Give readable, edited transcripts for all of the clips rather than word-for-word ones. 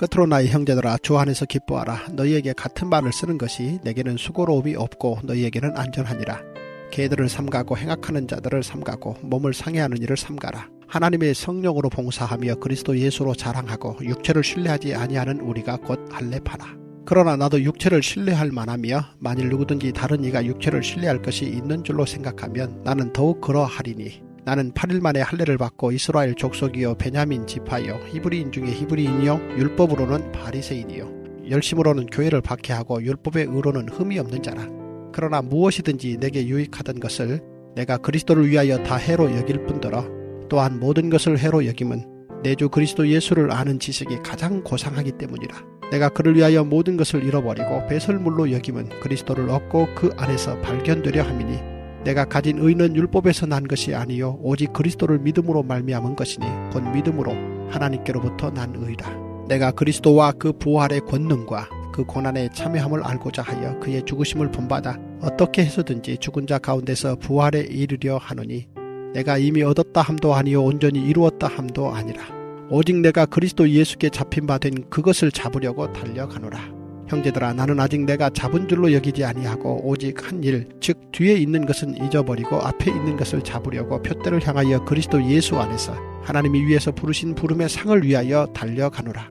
끝으로 나의 형제들아 주 안에서 기뻐하라. 너희에게 같은 말을 쓰는 것이 내게는 수고로움이 없고 너희에게는 안전하니라. 개들을 삼가고 행악하는 자들을 삼가고 몸을 상해하는 일을 삼가라. 하나님의 성령으로 봉사하며 그리스도 예수로 자랑하고 육체를 신뢰하지 아니하는 우리가 곧 할례파라. 그러나 나도 육체를 신뢰할 만하며 만일 누구든지 다른 이가 육체를 신뢰할 것이 있는 줄로 생각하면 나는 더욱 그러하리니 나는 8일 만에 할례를 받고 이스라엘 족속이요 베냐민 지파요 히브리인 중에 히브리인이요 율법으로는 바리새인이요 열심으로는 교회를 박해하고 율법의 의로는 흠이 없는 자라. 그러나 무엇이든지 내게 유익하던 것을 내가 그리스도를 위하여 다 해로 여길 뿐더러 또한 모든 것을 해로 여김은 내 주 그리스도 예수를 아는 지식이 가장 고상하기 때문이라. 내가 그를 위하여 모든 것을 잃어버리고 배설물로 여김은 그리스도를 얻고 그 안에서 발견되려 함이니 내가 가진 의는 율법에서 난 것이 아니요 오직 그리스도를 믿음으로 말미암은 것이니 곧 믿음으로 하나님께로부터 난 의라. 내가 그리스도와 그 부활의 권능과 그 고난에 참여함을 알고자 하여 그의 죽으심을 본받아 어떻게 해서든지 죽은 자 가운데서 부활에 이르려 하노니 내가 이미 얻었다 함도 아니요 온전히 이루었다 함도 아니라 오직 내가 그리스도 예수께 잡힌 바 된 그것을 잡으려고 달려가노라. 형제들아 나는 아직 내가 잡은 줄로 여기지 아니하고 오직 한 일 즉 뒤에 있는 것은 잊어버리고 앞에 있는 것을 잡으려고 표대를 향하여 그리스도 예수 안에서 하나님이 위에서 부르신 부름의 상을 위하여 달려가노라.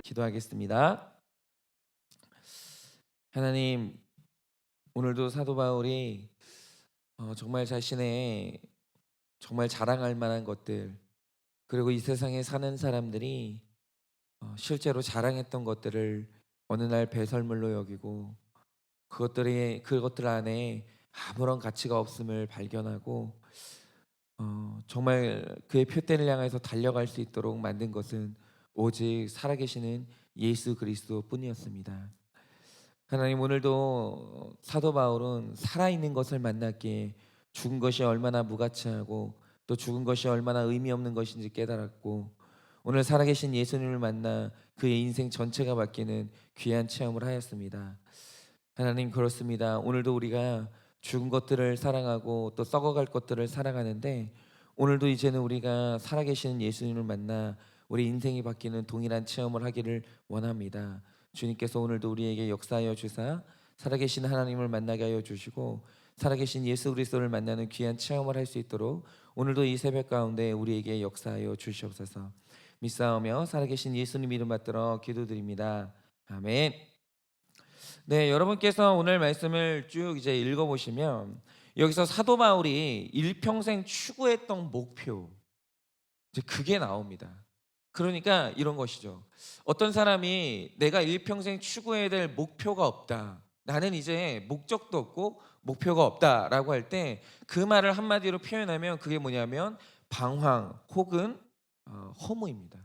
기도하겠습니다. 하나님, 오늘도 사도 바울이 정말 자신의 정말 자랑할 만한 것들, 그리고 이 세상에 사는 사람들이 실제로 자랑했던 것들을 어느 날 배설물로 여기고 그것들 안에 아무런 가치가 없음을 발견하고 정말 그의 표대를 향해서 달려갈 수 있도록 만든 것은 오직 살아계시는 예수 그리스도 뿐이었습니다. 하나님, 오늘도 사도 바울은 살아있는 것을 만났기에 죽은 것이 얼마나 무가치하고 또 죽은 것이 얼마나 의미 없는 것인지 깨달았고 오늘 살아계신 예수님을 만나 그의 인생 전체가 바뀌는 귀한 체험을 하였습니다. 하나님, 그렇습니다. 오늘도 우리가 죽은 것들을 사랑하고 또 썩어갈 것들을 사랑하는데 오늘도 이제는 우리가 살아계시는 예수님을 만나 우리 인생이 바뀌는 동일한 체험을 하기를 원합니다. 주님께서 오늘도 우리에게 역사하여 주사 살아계신 하나님을 만나게 하여 주시고 살아계신 예수 그리스도를 만나는 귀한 체험을 할 수 있도록 오늘도 이 새벽 가운데 우리에게 역사하여 주시옵소서. 믿사오며 살아계신 예수님 이름 받들어 기도드립니다. 아멘. 네, 여러분께서 오늘 말씀을 쭉 이제 읽어보시면 여기서 사도 바울이 일평생 추구했던 목표, 이제 그게 나옵니다. 그러니까 이런 것이죠. 어떤 사람이 내가 일평생 추구해야 될 목표가 없다, 나는 이제 목적도 없고 목표가 없다라고 할 때 그 말을 한마디로 표현하면 그게 뭐냐면 방황 혹은 허무입니다.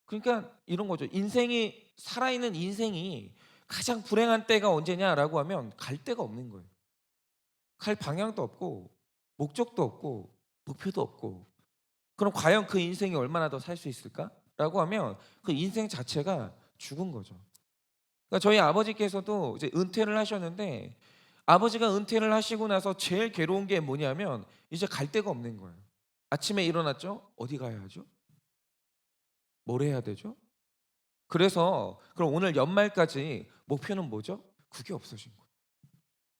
그러니까 이런 거죠. 인생이 살아있는 인생이 가장 불행한 때가 언제냐라고 하면 갈 데가 없는 거예요. 갈 방향도 없고 목적도 없고 목표도 없고 그럼 과연 그 인생이 얼마나 더 살 수 있을까라고 하면 그 인생 자체가 죽은 거죠. 그러니까 저희 아버지께서도 이제 은퇴를 하셨는데 아버지가 은퇴를 하시고 나서 제일 괴로운 게 뭐냐면 이제 갈 데가 없는 거예요. 아침에 일어났죠? 어디 가야 하죠? 뭘 해야 되죠? 그래서 그럼 오늘 연말까지 목표는 뭐죠? 그게 없어진 거예요.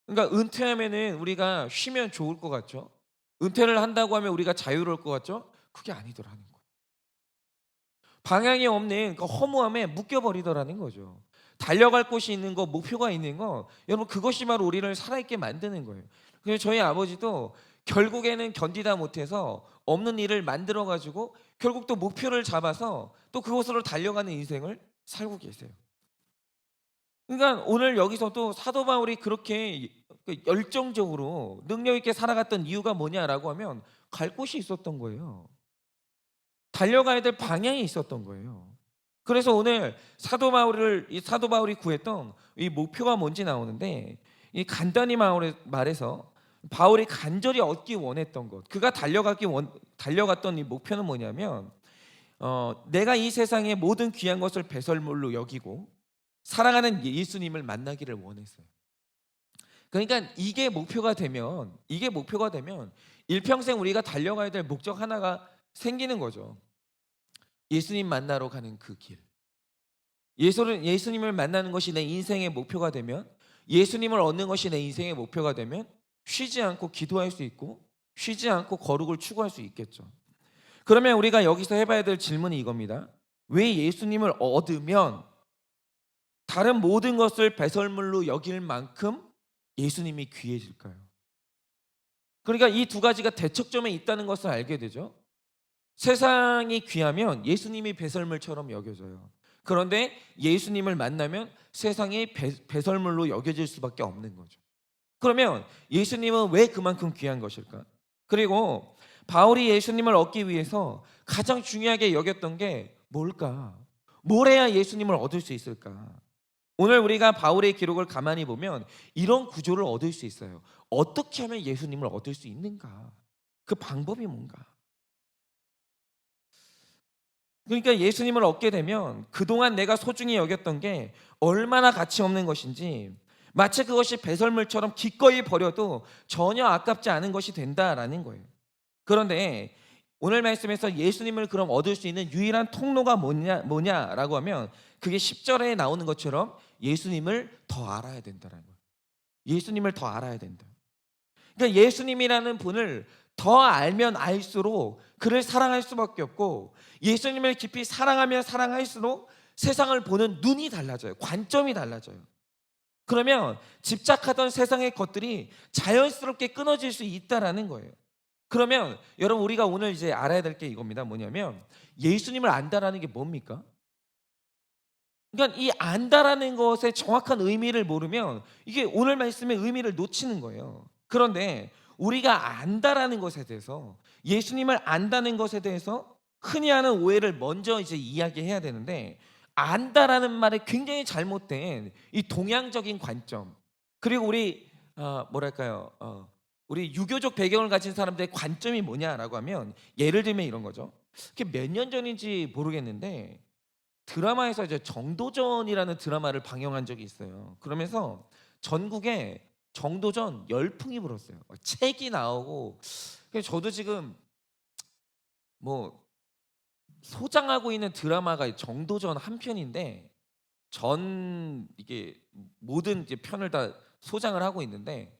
그러니까 은퇴하면은 우리가 쉬면 좋을 것 같죠? 은퇴를 한다고 하면 우리가 자유로울 것 같죠? 그게 아니더라는 거예요. 방향이 없는 그 허무함에 묶여버리더라는 거죠. 달려갈 곳이 있는 거, 목표가 있는 거, 여러분 그것이 바로 우리를 살아있게 만드는 거예요. 그래서 저희 아버지도 결국에는 견디다 못해서 없는 일을 만들어 가지고 결국 또 목표를 잡아서 또 그곳으로 달려가는 인생을 살고 계세요. 그러니까 오늘 여기서도 사도 바울이 그렇게 열정적으로 능력 있게 살아갔던 이유가 뭐냐라고 하면 갈 곳이 있었던 거예요. 달려가야 될 방향이 있었던 거예요. 그래서 오늘 사도 바울이 구했던 이 목표가 뭔지 나오는데 이 간단히 말해서 바울이 간절히 얻기 원했던 것, 그가 달려갔던 이 목표는 뭐냐면 내가 이 세상의 모든 귀한 것을 배설물로 여기고 사랑하는 예수님을 만나기를 원했어요. 그러니까 이게 목표가 되면 일평생 우리가 달려가야 될 목적 하나가 생기는 거죠. 예수님 만나러 가는 그 길. 예수님을 만나는 것이 내 인생의 목표가 되면, 예수님을 얻는 것이 내 인생의 목표가 되면 쉬지 않고 기도할 수 있고 쉬지 않고 거룩을 추구할 수 있겠죠. 그러면 우리가 여기서 해봐야 될 질문이 이겁니다. 왜 예수님을 얻으면 다른 모든 것을 배설물로 여길 만큼 예수님이 귀해질까요? 그러니까 이 두 가지가 대척점에 있다는 것을 알게 되죠. 세상이 귀하면 예수님이 배설물처럼 여겨져요. 그런데 예수님을 만나면 세상이 배설물로 여겨질 수밖에 없는 거죠. 그러면 예수님은 왜 그만큼 귀한 것일까? 그리고 바울이 예수님을 얻기 위해서 가장 중요하게 여겼던 게 뭘까? 뭘 해야 예수님을 얻을 수 있을까? 오늘 우리가 바울의 기록을 가만히 보면 이런 구조를 얻을 수 있어요. 어떻게 하면 예수님을 얻을 수 있는가? 그 방법이 뭔가? 그러니까 예수님을 얻게 되면 그동안 내가 소중히 여겼던 게 얼마나 가치 없는 것인지, 마치 그것이 배설물처럼 기꺼이 버려도 전혀 아깝지 않은 것이 된다라는 거예요. 그런데 오늘 말씀에서 예수님을 그럼 얻을 수 있는 유일한 통로가 뭐냐라고 하면 그게 10절에 나오는 것처럼 예수님을 더 알아야 된다는 거예요. 예수님을 더 알아야 된다. 그러니까 예수님이라는 분을 더 알면 알수록 그를 사랑할 수밖에 없고, 예수님을 깊이 사랑하면 사랑할수록 세상을 보는 눈이 달라져요. 관점이 달라져요. 그러면 집착하던 세상의 것들이 자연스럽게 끊어질 수 있다라는 거예요. 그러면 여러분, 우리가 오늘 이제 알아야 될 게 이겁니다. 뭐냐면 예수님을 안다라는 게 뭡니까? 그러니까 이 안다라는 것의 정확한 의미를 모르면 이게 오늘 말씀의 의미를 놓치는 거예요. 그런데 우리가 안다라는 것에 대해서, 예수님을 안다는 것에 대해서 흔히 하는 오해를 먼저 이제 이야기해야 되는데, 안다라는 말에 굉장히 잘못된 이 동양적인 관점, 그리고 우리 우리 유교적 배경을 가진 사람들의 관점이 뭐냐라고 하면, 예를 들면 이런 거죠. 그게 몇 년 전인지 모르겠는데 드라마에서 이제 정도전이라는 드라마를 방영한 적이 있어요. 그러면서 전국에 정도전 열풍이 불었어요. 책이 나오고. 그래서 저도 지금 뭐 소장하고 있는 드라마가 정도전 한 편인데, 이게 모든 이제 편을 다 소장을 하고 있는데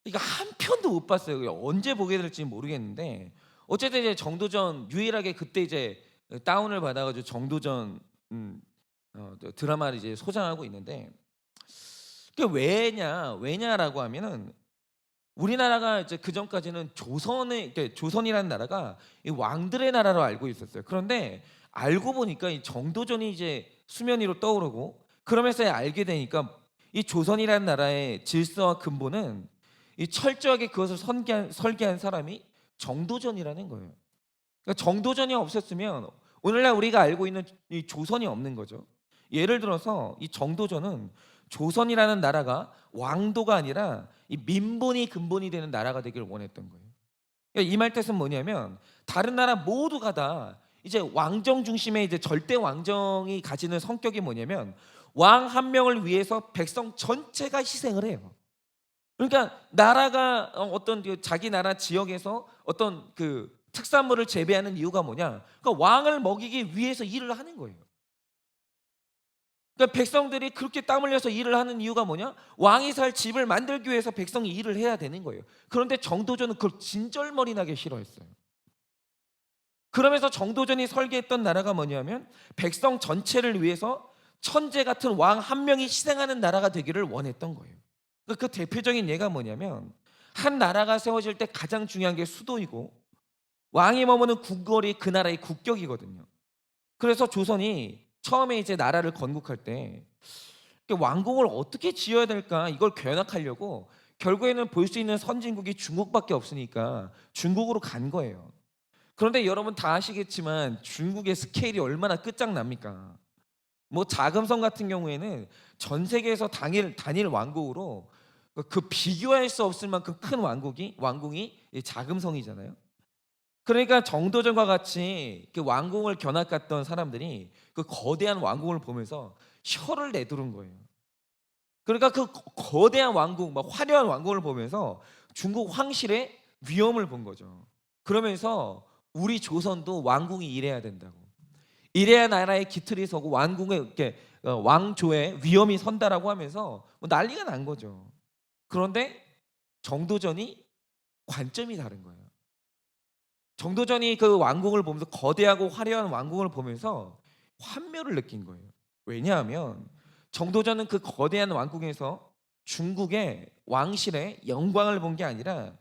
이거 한 편도 못 봤어요. 언제 보게 될지 모르겠는데 어쨌든 이제 정도전 유일하게 그때 이제 다운을 받아가지고 정도전 드라마를 이제 소장하고 있는데, 그게 왜냐라고 하면은 우리나라가 이제 그 전까지는 조선이라는 나라가 이 왕들의 나라로 알고 있었어요. 그런데 알고 보니까 이 정도전이 이제 수면 위로 떠오르고, 그러면서 알게 되니까 이 조선이라는 나라의 질서와 근본은 이 철저하게 그것을 설계한 사람이 정도전이라는 거예요. 그러니까 정도전이 없었으면 오늘날 우리가 알고 있는 이 조선이 없는 거죠. 예를 들어서 이 정도전은 조선이라는 나라가 왕도가 아니라 이 민본이 근본이 되는 나라가 되기를 원했던 거예요. 그러니까 이 말 뜻은 뭐냐면, 다른 나라 모두가 다 이제 왕정 중심의 이제 절대 왕정이 가지는 성격이 뭐냐면, 왕 한 명을 위해서 백성 전체가 희생을 해요. 그러니까 나라가 어떤 자기 나라 지역에서 어떤 그 특산물을 재배하는 이유가 뭐냐? 그러니까 왕을 먹이기 위해서 일을 하는 거예요. 그러니까 백성들이 그렇게 땀 흘려서 일을 하는 이유가 뭐냐? 왕이 살 집을 만들기 위해서 백성이 일을 해야 되는 거예요. 그런데 정도전은 그걸 진절머리 나게 싫어했어요. 그러면서 정도전이 설계했던 나라가 뭐냐면, 백성 전체를 위해서 천재 같은 왕 한 명이 희생하는 나라가 되기를 원했던 거예요. 그 대표적인 예가 뭐냐면, 한 나라가 세워질 때 가장 중요한 게 수도이고 왕이 머무는 궁궐이 그 나라의 국격이거든요. 그래서 조선이 처음에 이제 나라를 건국할 때 왕궁을 어떻게 지어야 될까, 이걸 견학하려고 결국에는 볼 수 있는 선진국이 중국밖에 없으니까 중국으로 간 거예요. 그런데 여러분 다 아시겠지만 중국의 스케일이 얼마나 끝장납니까? 뭐 자금성 같은 경우에는 전 세계에서 단일 왕국으로 그 비교할 수 없을 만큼 큰 왕궁이 자금성이잖아요. 그러니까 정도전과 같이 그 왕궁을 견학 갔던 사람들이 그 거대한 왕궁을 보면서 혀를 내두른 거예요. 그러니까 그 거대한 왕궁, 막 화려한 왕궁을 보면서 중국 황실의 위험을 본 거죠. 그러면서 우리 조선도 왕궁이 이래야 된다고. 이래야 나라의 기틀이 서고 왕궁에 이렇게 왕조의 위엄이 선다라고 하면서 뭐 난리가 난 거죠. 그런데 정도전이 관점이 다른 거예요. 정도전이 그 왕궁을 보면서 거대하고 화려한 왕궁을 보면서 환멸을 느낀 거예요. 왜냐하면 정도전은 그 거대한 왕궁에서 중국의 왕실의 영광을 본 게 아니라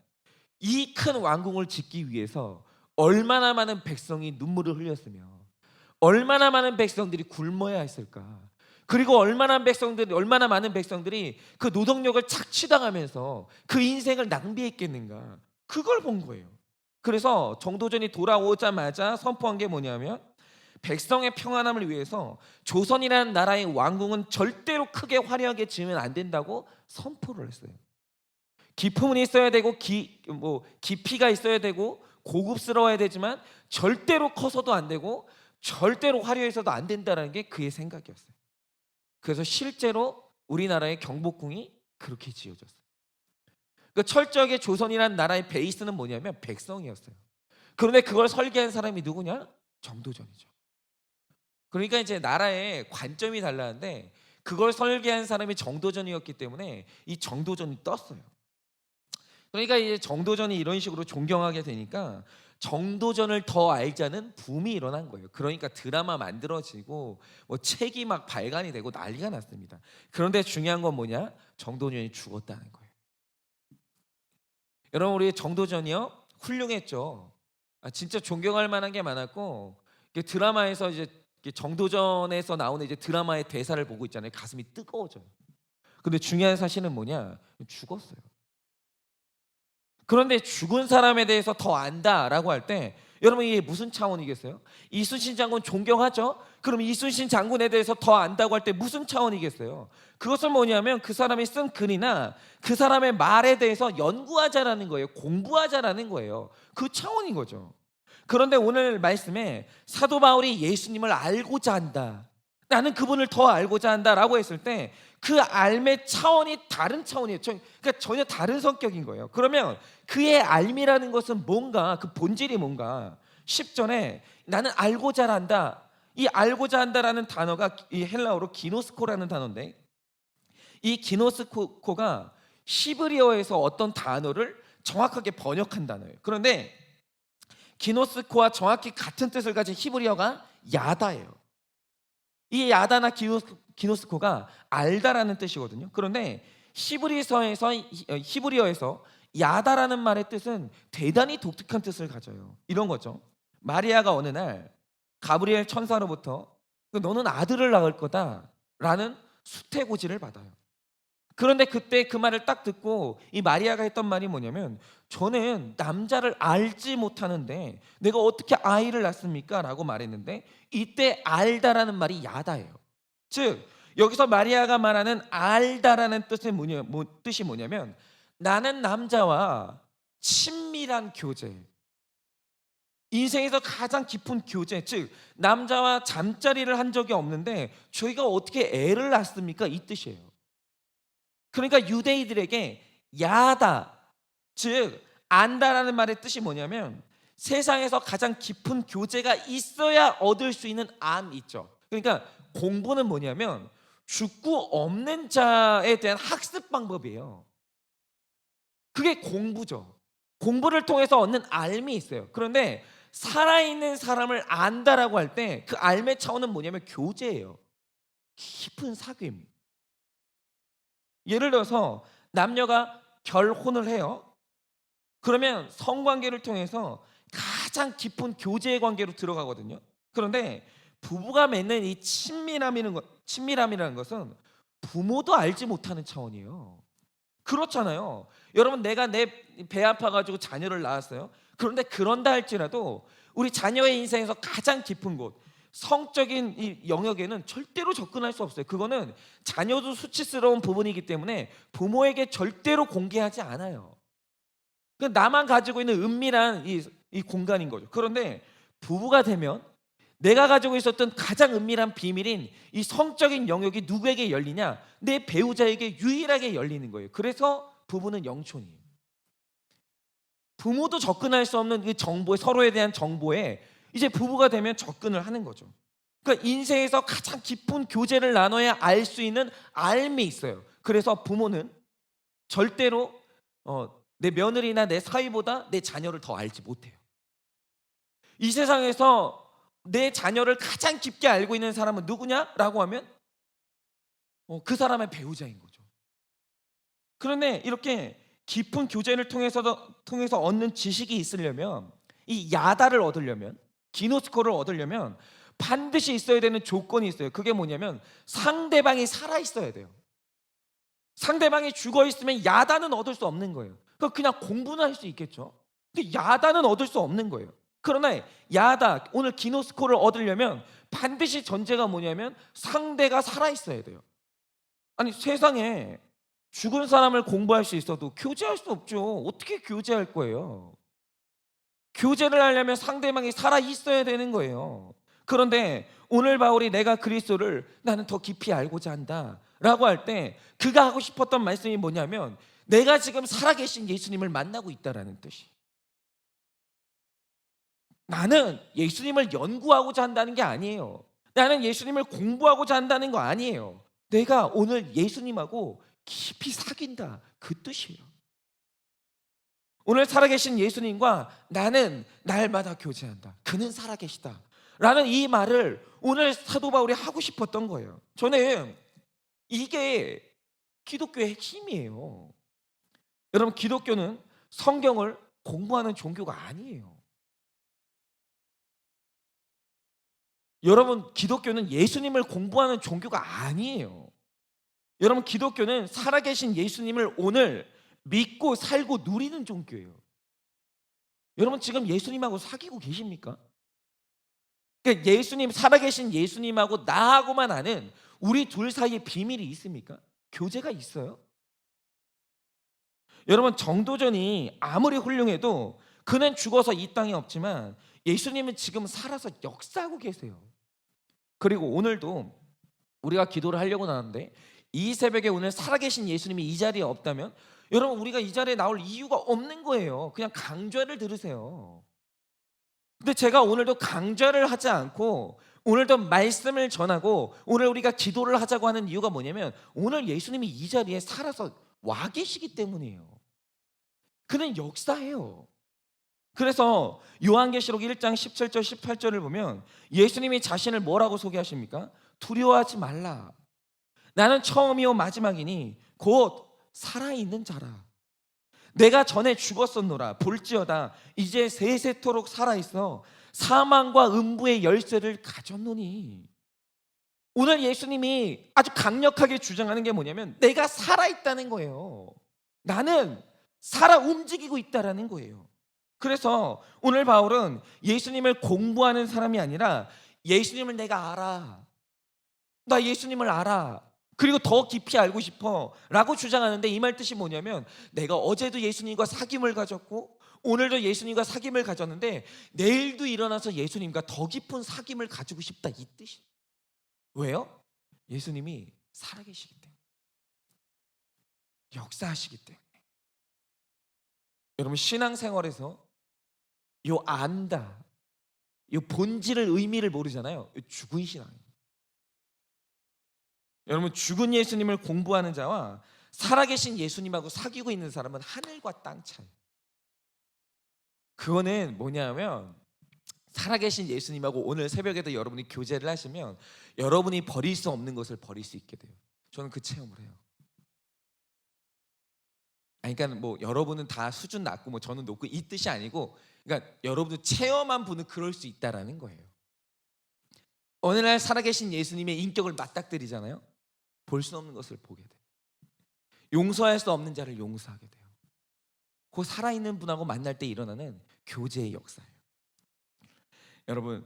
이 큰 왕궁을 짓기 위해서 얼마나 많은 백성이 눈물을 흘렸으며 얼마나 많은 백성들이 굶어야 했을까. 그리고 얼마나 많은 백성들이 그 노동력을 착취당하면서 그 인생을 낭비했겠는가. 그걸 본 거예요. 그래서 정도전이 돌아오자마자 선포한 게 뭐냐면 백성의 평안함을 위해서 조선이라는 나라의 왕궁은 절대로 크게 화려하게 지으면 안 된다고 선포를 했어요. 기품은 있어야 되고 깊이가 있어야 되고 고급스러워야 되지만 절대로 커서도 안 되고 절대로 화려해서도 안 된다는 게 그의 생각이었어요. 그래서 실제로 우리나라의 경복궁이 그렇게 지어졌어요. 그 철저하게 조선이라는 나라의 베이스는 뭐냐면 백성이었어요. 그런데 그걸 설계한 사람이 누구냐? 정도전이죠. 그러니까 이제 나라의 관점이 달랐는데 그걸 설계한 사람이 정도전이었기 때문에 이 정도전이 떴어요. 그러니까 이제 정도전이 이런 식으로 존경하게 되니까 정도전을 더 알자는 붐이 일어난 거예요. 그러니까 드라마 만들어지고 뭐 책이 막 발간이 되고 난리가 났습니다. 그런데 중요한 건 뭐냐? 정도전이 죽었다는 거예요. 여러분, 우리 정도전이요 훌륭했죠. 진짜 존경할 만한 게 많았고 드라마에서 이제 정도전에서 나오는 이제 드라마의 대사를 보고 있잖아요. 가슴이 뜨거워져요. 근데 중요한 사실은 뭐냐? 죽었어요. 그런데 죽은 사람에 대해서 더 안다라고 할 때 여러분 이게 무슨 차원이겠어요? 이순신 장군 존경하죠? 그럼 이순신 장군에 대해서 더 안다고 할 때 무슨 차원이겠어요? 그것은 뭐냐면 그 사람이 쓴 글이나 그 사람의 말에 대해서 연구하자라는 거예요. 공부하자라는 거예요. 그 차원인 거죠. 그런데 오늘 말씀에 사도 바울이 예수님을 알고자 한다, 나는 그분을 더 알고자 한다라고 했을 때 그 알의 차원이 다른 차원이에요. 그러니까 전혀 다른 성격인 거예요. 그러면 그의 알미라는 것은 뭔가, 그 본질이 뭔가. 10절에 나는 알고자 한다, 이 알고자 한다라는 단어가 이 헬라어로 기노스코라는 단어인데 이 기노스코가 히브리어에서 어떤 단어를 정확하게 번역한 단어예요. 그런데 기노스코와 정확히 같은 뜻을 가진 히브리어가 야다예요. 이 야다나 기노스코가 알다라는 뜻이거든요. 그런데 히브리어에서 야다라는 말의 뜻은 대단히 독특한 뜻을 가져요. 이런 거죠. 마리아가 어느 날 가브리엘 천사로부터 너는 아들을 낳을 거다라는 수태고지를 받아요. 그런데 그때 그 말을 딱 듣고 이 마리아가 했던 말이 뭐냐면 저는 남자를 알지 못하는데 내가 어떻게 아이를 낳습니까? 라고 말했는데 이때 알다라는 말이 야다예요. 즉 여기서 마리아가 말하는 알다라는 뜻이 뭐냐면 나는 남자와 친밀한 교제, 인생에서 가장 깊은 교제, 즉 남자와 잠자리를 한 적이 없는데 저희가 어떻게 애를 낳습니까? 이 뜻이에요. 그러니까 유대인들에게 야다, 즉 안다라는 말의 뜻이 뭐냐면 세상에서 가장 깊은 교제가 있어야 얻을 수 있는 안 있죠. 그러니까 공부는 뭐냐면 죽고 없는 자에 대한 학습 방법이에요. 그게 공부죠. 공부를 통해서 얻는 알미 있어요. 그런데 살아있는 사람을 안다라고 할 때 그 알의 차원은 뭐냐면 교제예요. 깊은 사귐. 예를 들어서 남녀가 결혼을 해요. 그러면 성관계를 통해서 가장 깊은 교제의 관계로 들어가거든요. 그런데 부부가 맺는 이 친밀함이라는 것은 부모도 알지 못하는 차원이에요. 그렇잖아요. 여러분, 내가 내 배 아파가지고 자녀를 낳았어요. 그런데 그런다 할지라도 우리 자녀의 인생에서 가장 깊은 곳, 성적인 이 영역에는 절대로 접근할 수 없어요. 그거는 자녀도 수치스러운 부분이기 때문에 부모에게 절대로 공개하지 않아요. 나만 가지고 있는 은밀한 이 공간인 거죠. 그런데 부부가 되면 내가 가지고 있었던 가장 은밀한 비밀인 이 성적인 영역이 누구에게 열리냐? 내 배우자에게 유일하게 열리는 거예요. 그래서 부부는 영촌이에요. 부모도 접근할 수 없는 그 정보에, 서로에 대한 정보에 이제 부부가 되면 접근을 하는 거죠. 그러니까 인생에서 가장 깊은 교제를 나눠야 알 수 있는 알미 있어요. 그래서 부모는 절대로 내 며느리나 내 사위보다 내 자녀를 더 알지 못해요. 이 세상에서 내 자녀를 가장 깊게 알고 있는 사람은 누구냐라고 하면 그 사람의 배우자인 거죠. 그런데 이렇게 깊은 교제를 통해서 얻는 지식이 있으려면, 이 야다를 얻으려면, 기노스코를 얻으려면 반드시 있어야 되는 조건이 있어요. 그게 뭐냐면 상대방이 살아 있어야 돼요. 상대방이 죽어 있으면 야다는 얻을 수 없는 거예요. 그냥 공부는 할 수 있겠죠. 근데 야다는 얻을 수 없는 거예요. 그러나 야다, 오늘 기노스코를 얻으려면 반드시 전제가 뭐냐면 상대가 살아 있어야 돼요. 아니, 세상에 죽은 사람을 공부할 수 있어도 교제할 수 없죠. 어떻게 교제할 거예요? 교제를 하려면 상대방이 살아 있어야 되는 거예요. 그런데 오늘 바울이 내가 그리스도를 나는 더 깊이 알고자 한다 라고 할 때 그가 하고 싶었던 말씀이 뭐냐면 내가 지금 살아계신 예수님을 만나고 있다라는 뜻이. 나는 예수님을 연구하고자 한다는 게 아니에요. 나는 예수님을 공부하고자 한다는 거 아니에요. 내가 오늘 예수님하고 깊이 사귄다, 그 뜻이에요. 오늘 살아계신 예수님과 나는 날마다 교제한다, 그는 살아계시다 라는 이 말을 오늘 사도 바울이 하고 싶었던 거예요. 저는 이게 기독교의 핵심이에요. 여러분, 기독교는 성경을 공부하는 종교가 아니에요. 여러분, 기독교는 예수님을 공부하는 종교가 아니에요. 여러분, 기독교는 살아계신 예수님을 오늘 믿고 살고 누리는 종교예요. 여러분, 지금 예수님하고 사귀고 계십니까? 그러니까 예수님, 살아계신 예수님하고 나하고만 아는 우리 둘 사이에 비밀이 있습니까? 교제가 있어요? 여러분, 정도전이 아무리 훌륭해도 그는 죽어서 이 땅에 없지만 예수님은 지금 살아서 역사하고 계세요. 그리고 오늘도 우리가 기도를 하려고 나왔는데 이 새벽에 오늘 살아계신 예수님이 이 자리에 없다면 여러분, 우리가 이 자리에 나올 이유가 없는 거예요. 그냥 강좌를 들으세요. 근데 제가 오늘도 강좌를 하지 않고 오늘도 말씀을 전하고 오늘 우리가 기도를 하자고 하는 이유가 뭐냐면 오늘 예수님이 이 자리에 살아서 와 계시기 때문이에요. 그는 역사해요. 그래서 요한계시록 1장 17절 18절을 보면 예수님이 자신을 뭐라고 소개하십니까? 두려워하지 말라. 나는 처음이요 마지막이니 곧 살아있는 자라. 내가 전에 죽었었노라. 볼지어다 이제 세세토록 살아있어 사망과 음부의 열쇠를 가졌노니. 오늘 예수님이 아주 강력하게 주장하는 게 뭐냐면 내가 살아있다는 거예요. 나는 살아 움직이고 있다라는 거예요. 그래서 오늘 바울은 예수님을 공부하는 사람이 아니라 예수님을 내가 알아. 나 예수님을 알아. 그리고 더 깊이 알고 싶어 라고 주장하는데 이 말 뜻이 뭐냐면 내가 어제도 예수님과 사귐을 가졌고 오늘도 예수님과 사귐을 가졌는데 내일도 일어나서 예수님과 더 깊은 사귐을 가지고 싶다, 이 뜻이. 왜요? 예수님이 살아계시기 때문에, 역사하시기 때문에. 여러분, 신앙생활에서 요 안다, 요 본질을, 의미를 모르잖아요. 죽은 신앙이에요. 여러분, 죽은 예수님을 공부하는 자와 살아계신 예수님하고 사귀고 있는 사람은 하늘과 땅 차이. 그거는 뭐냐면 살아계신 예수님하고 오늘 새벽에도 여러분이 교제를 하시면 여러분이 버릴 수 없는 것을 버릴 수 있게 돼요. 저는 그 체험을 해요. 그러니까 뭐 여러분은 다 수준 낮고 뭐 저는 높고 이 뜻이 아니고, 그러니까 여러분도 체험한 분은 그럴 수 있다라는 거예요. 어느 날 살아계신 예수님의 인격을 맞닥뜨리잖아요. 볼 수 없는 것을 보게 돼요. 용서할 수 없는 자를 용서하게 돼요. 그 살아있는 분하고 만날 때 일어나는 교제의 역사예요. 여러분,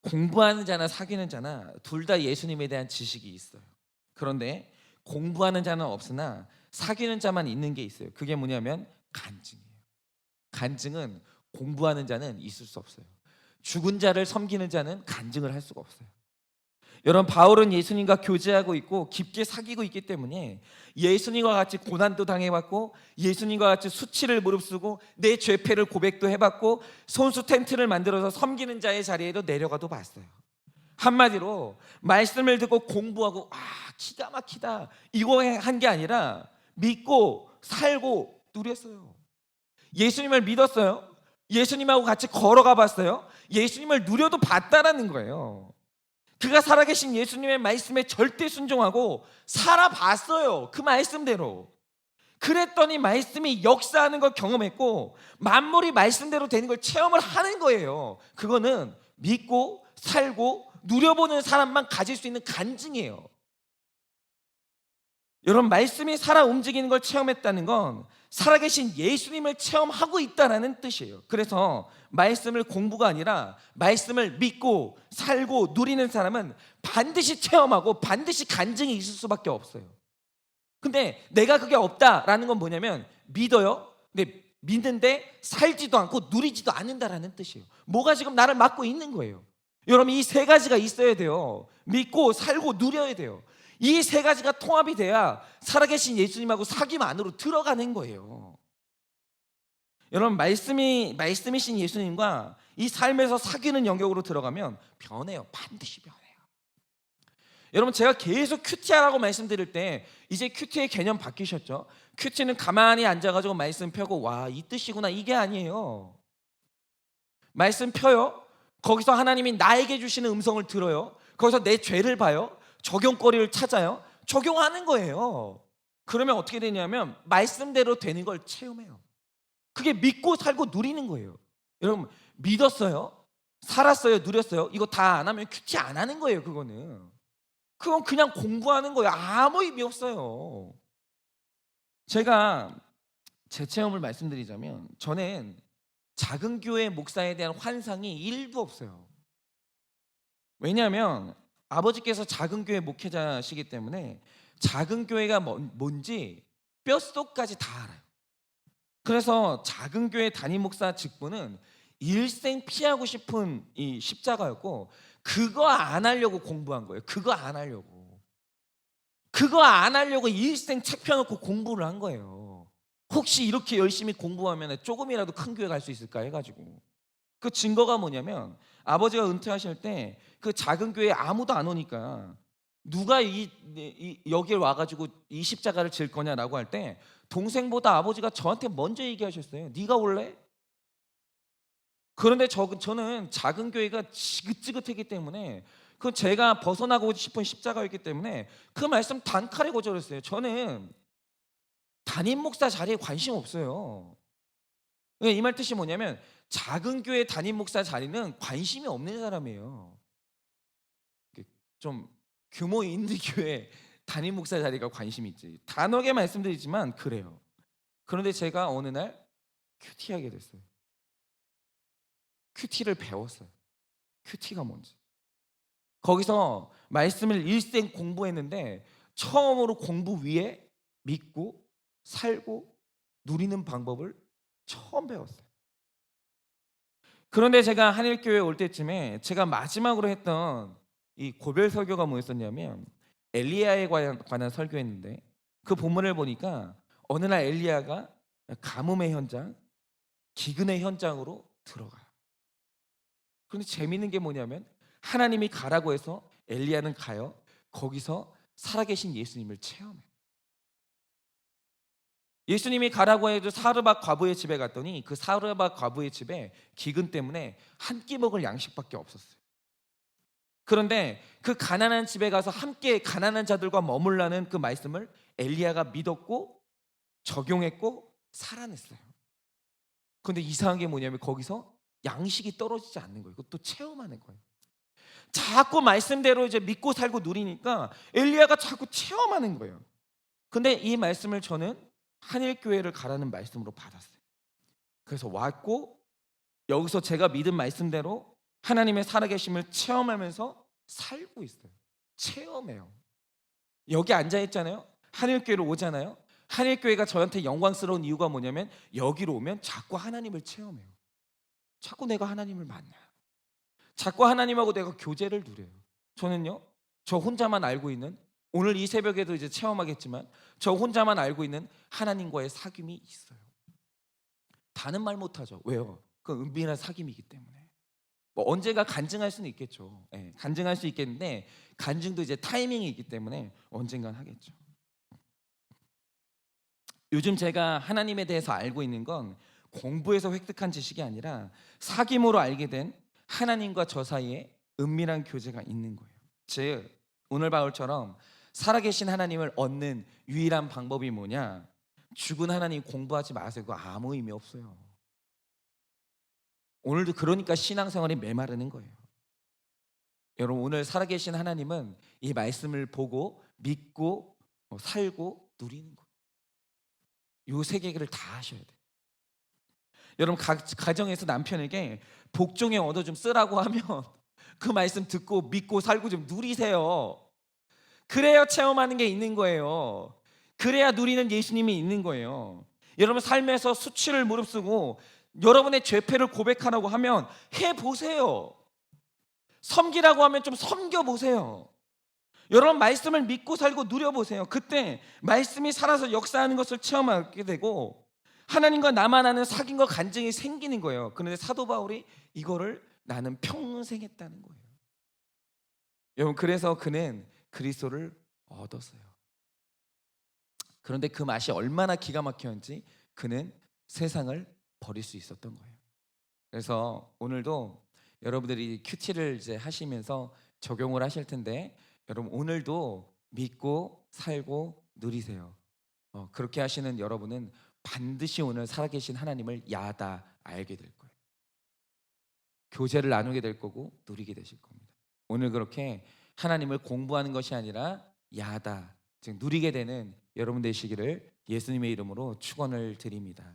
공부하는 자나 사귀는 자나 둘 다 예수님에 대한 지식이 있어요. 그런데 공부하는 자는 없으나 사귀는 자만 있는 게 있어요. 그게 뭐냐면 간증이에요. 간증은 공부하는 자는 있을 수 없어요. 죽은 자를 섬기는 자는 간증을 할 수가 없어요. 여러분, 바울은 예수님과 교제하고 있고 깊게 사귀고 있기 때문에 예수님과 같이 고난도 당해봤고 예수님과 같이 수치를 무릅쓰고 내 죄패를 고백도 해봤고 손수 텐트를 만들어서 섬기는 자의 자리에도 내려가도 봤어요. 한마디로 말씀을 듣고 공부하고 기가 막히다 이거 한 게 아니라 믿고 살고 누렸어요. 예수님을 믿었어요. 예수님하고 같이 걸어가 봤어요. 예수님을 누려도 봤다라는 거예요. 그가 살아계신 예수님의 말씀에 절대 순종하고 살아봤어요. 그 말씀대로. 그랬더니 말씀이 역사하는 걸 경험했고 만물이 말씀대로 되는 걸 체험을 하는 거예요. 그거는 믿고 살고 누려보는 사람만 가질 수 있는 간증이에요. 여러분, 말씀이 살아 움직이는 걸 체험했다는 건 살아계신 예수님을 체험하고 있다는 뜻이에요. 그래서 말씀을 공부가 아니라 말씀을 믿고 살고 누리는 사람은 반드시 체험하고 반드시 간증이 있을 수밖에 없어요. 근데 내가 그게 없다라는 건 뭐냐면 믿어요. 근데 믿는데 살지도 않고 누리지도 않는다라는 뜻이에요. 뭐가 지금 나를 막고 있는 거예요. 여러분, 이 세 가지가 있어야 돼요. 믿고 살고 누려야 돼요. 이 세 가지가 통합이 돼야 살아계신 예수님하고 사귐 안으로 들어가는 거예요. 여러분, 말씀이신 예수님과 이 삶에서 사귀는 영역으로 들어가면 변해요. 반드시 변해요. 여러분, 제가 계속 큐티하라고 말씀드릴 때 이제 큐티의 개념 바뀌셨죠? 큐티는 가만히 앉아가지고 말씀 펴고 와, 이 뜻이구나 이게 아니에요. 말씀 펴요. 거기서 하나님이 나에게 주시는 음성을 들어요. 거기서 내 죄를 봐요. 적용거리를 찾아요. 적용하는 거예요. 그러면 어떻게 되냐면 말씀대로 되는 걸 체험해요. 그게 믿고 살고 누리는 거예요. 여러분, 믿었어요? 살았어요? 누렸어요? 이거 다 안 하면 큐티 안 하는 거예요. 그건 그냥 공부하는 거예요. 아무 의미 없어요. 제가 제 체험을 말씀드리자면 저는 작은 교회 목사에 대한 환상이 1도 없어요. 왜냐하면 아버지께서 작은 교회 목회자시기 때문에 작은 교회가 뭔지 뼛속까지 다 알아요. 그래서 작은 교회 담임 목사 직분은 일생 피하고 싶은 이 십자가였고 그거 안 하려고 공부한 거예요. 그거 안 하려고 일생 책 펴놓고 공부를 한 거예요. 혹시 이렇게 열심히 공부하면 조금이라도 큰 교회 갈 수 있을까 해가지고. 그 증거가 뭐냐면 아버지가 은퇴하실 때 그 작은 교회에 아무도 안 오니까 누가 여길 와가지고 이 십자가를 질 거냐라고 할 때 동생보다 아버지가 저한테 먼저 얘기하셨어요. 네가 올래? 그런데 저는 작은 교회가 지긋지긋했기 때문에 그 제가 벗어나고 싶은 십자가였기 때문에 그 말씀 단칼에 거절했어요. 저는 담임 목사 자리에 관심 없어요. 이 말 뜻이 뭐냐면 작은 교회 담임 목사 자리는 관심이 없는 사람이에요. 좀 규모 있는 교회 담임 목사 자리가 관심이 있지. 단호하게 말씀드리지만 그래요. 그런데 제가 어느 날 큐티하게 됐어요. 큐티를 배웠어요. 큐티가 뭔지. 거기서 말씀을 일생 공부했는데 처음으로 공부 위에 믿고 살고 누리는 방법을 처음 배웠어요. 그런데 제가 한일교회에 올 때쯤에 제가 마지막으로 했던 이 고별 설교가 뭐였었냐면 엘리야에 관한 설교였는데 그 본문을 보니까 어느 날 엘리야가 가뭄의 현장, 기근의 현장으로 들어가요. 그런데 재미있는 게 뭐냐면 하나님이 가라고 해서 엘리야는 가요. 거기서 살아계신 예수님을 체험해요. 예수님이 가라고 해도 사르밧 과부의 집에 갔더니 그 사르밧 과부의 집에 기근 때문에 한 끼 먹을 양식밖에 없었어요. 그런데 그 가난한 집에 가서 함께 가난한 자들과 머물라는 그 말씀을 엘리야가 믿었고 적용했고 살아냈어요. 그런데 이상한 게 뭐냐면 거기서 양식이 떨어지지 않는 거예요. 그것도 체험하는 거예요. 자꾸 말씀대로 이제 믿고 살고 누리니까 엘리야가 자꾸 체험하는 거예요. 근데 이 말씀을 저는 한일교회를 가라는 말씀으로 받았어요. 그래서 왔고 여기서 제가 믿은 말씀대로 하나님의 살아계심을 체험하면서 살고 있어요. 체험해요. 여기 앉아있잖아요. 한일교회로 오잖아요. 한일교회가 저한테 영광스러운 이유가 뭐냐면 여기로 오면 자꾸 하나님을 체험해요. 자꾸 내가 하나님을 만나요. 자꾸 하나님하고 내가 교제를 누려요. 저는요 저 혼자만 알고 있는, 오늘 이 새벽에도 이제 체험하겠지만 저 혼자만 알고 있는 하나님과의 사귐이 있어요. 다는 말 못하죠. 왜요? 그 은밀한 사귐이기 때문에. 뭐 언제가 간증할 수는 있겠죠. 예, 간증할 수 있겠는데 간증도 이제 타이밍이 있기 때문에 언젠간 하겠죠. 요즘 제가 하나님에 대해서 알고 있는 건 공부해서 획득한 지식이 아니라 사귐으로 알게 된 하나님과 저 사이에 은밀한 교제가 있는 거예요. 즉 오늘 바울처럼 살아계신 하나님을 얻는 유일한 방법이 뭐냐? 죽은 하나님 공부하지 마세요. 그거 아무 의미 없어요. 오늘도 그러니까 신앙생활이 메마르는 거예요. 여러분 오늘 살아계신 하나님은 이 말씀을 보고 믿고 살고 누리는 거예요. 요 세 개를 다 하셔야 돼요. 여러분 가정에서 남편에게 복종에 얻어 좀 쓰라고 하면 그 말씀 듣고 믿고 살고 좀 누리세요. 그래야 체험하는 게 있는 거예요. 그래야 누리는 예수님이 있는 거예요. 여러분 삶에서 수치를 무릅쓰고 여러분의 죄패를 고백하라고 하면 해보세요. 섬기라고 하면 좀 섬겨보세요. 여러분 말씀을 믿고 살고 누려보세요. 그때 말씀이 살아서 역사하는 것을 체험하게 되고 하나님과 나만 아는 사귐과 간증이 생기는 거예요. 그런데 사도 바울이 이거를 나는 평생 했다는 거예요. 여러분 그래서 그는 그리스도를 얻었어요. 그런데 그 맛이 얼마나 기가 막혔는지 그는 세상을 버릴 수 있었던 거예요. 그래서 오늘도 여러분들이 큐티를 이제 하시면서 적용을 하실 텐데 여러분 오늘도 믿고 살고 누리세요. 그렇게 하시는 여러분은 반드시 오늘 살아계신 하나님을 야다 알게 될 거예요. 교제를 나누게 될 거고 누리게 되실 겁니다. 오늘 그렇게 하나님을 공부하는 것이 아니라 야다 즉 누리게 되는 여러분 되시기를 예수님의 이름으로 축원을 드립니다.